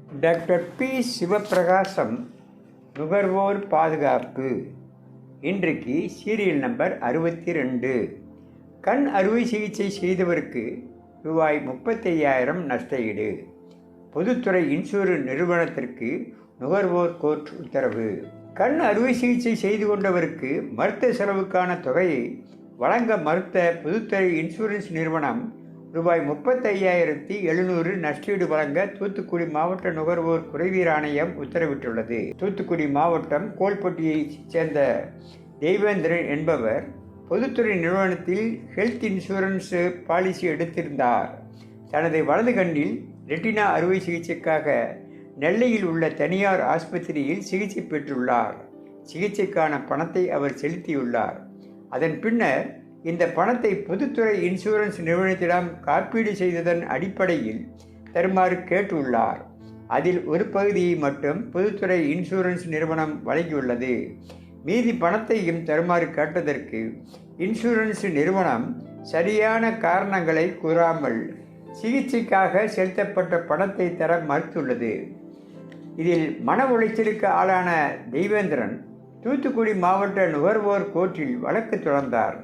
Doctor B Sivaprakasam நுகர்வோர் பாதுகாப்பு. இன்றைக்கு சீரியல் நம்பர் 62. கண் அறுவை சிகிச்சை செய்தவருக்கு ரூபாய் 35,000 நஷ்டஈடு. பொதுத்துறை இன்சூரன்ஸ் நிறுவனத்திற்கு நுகர்வோர் கோர்ட் உத்தரவு. கண் அறுவை சிகிச்சை செய்து கொண்டவருக்கு மருத்துவ செலவுக்கான தொகையை வழங்க மறுத்த பொதுத்துறை இன்சூரன்ஸ் நிறுவனம் ரூபாய் 35,700 நஷ்டஈடு வழங்க தூத்துக்குடி மாவட்ட நுகர்வோர் குறைதீர் ஆணையம் உத்தரவிட்டுள்ளது. தூத்துக்குடி மாவட்டம் கோல்பட்டியைச் சேர்ந்த தெய்வேந்திரன் என்பவர் பொதுத்துறை நிறுவனத்தில் ஹெல்த் இன்சூரன்ஸ் பாலிசி எடுத்திருந்தார். தனது வலது கண்ணில் ரெட்டினா அறுவை சிகிச்சைக்காக நெல்லையில் உள்ள தனியார் ஆஸ்பத்திரியில் சிகிச்சை பெற்றுள்ளார். சிகிச்சைக்கான பணத்தை அவர் செலுத்தியுள்ளார். அதன் பின்னர் இந்த பணத்தை பொதுத்துறை இன்சூரன்ஸ் நிறுவனத்திடம் காப்பீடு செய்ததன் அடிப்படையில் தருமாறு கேட்டுள்ளார். அதில் ஒரு பகுதியை மட்டும் பொதுத்துறை இன்சூரன்ஸ் நிறுவனம் வழங்கியுள்ளது. மீதி பணத்தையும் தருமாறு கேட்டதற்கு இன்சூரன்ஸ் நிறுவனம் சரியான காரணங்களை கூறாமல் சிகிச்சைக்காக செலுத்தப்பட்ட பணத்தை தர மறுத்துள்ளது. இதில் மன உளைச்சலுக்கு ஆளான தெய்வேந்திரன் தூத்துக்குடி மாவட்ட நுகர்வோர் கோர்ட்டில் வழக்கு தொடர்ந்தார்.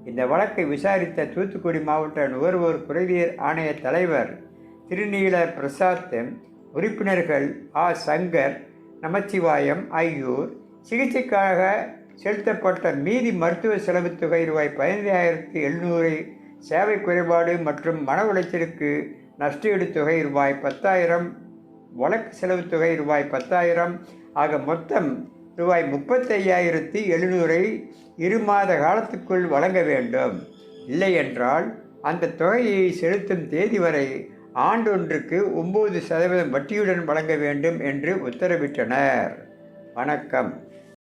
இந்த வழக்கை விசாரித்த தூத்துக்குடி மாவட்ட நுகர்வோர் குறைதீர் ஆணைய தலைவர் திருநீல பிரசாத், உறுப்பினர்கள் சங்கர், நமச்சிவாயம் ஆகியோர் சிகிச்சைக்காக செலுத்தப்பட்ட மீதி மருத்துவ செலவு தொகை ரூபாய் 15,700, சேவை குறைபாடு மற்றும் மன உளைச்சலுக்கு நஷ்டஈடு தொகை ரூபாய் 10,000, வழக்கு செலவு தொகை ரூபாய் 10,000 ஆக மொத்தம் ரூபாய் 35,700 2 மாத காலத்துக்குள் வழங்க வேண்டும். இல்லையென்றால் அந்த தொகையை செலுத்தும் தேதி வரை ஆண்டொன்றுக்கு 9% வட்டியுடன் வழங்க வேண்டும் என்று உத்தரவிட்டனர். வணக்கம்.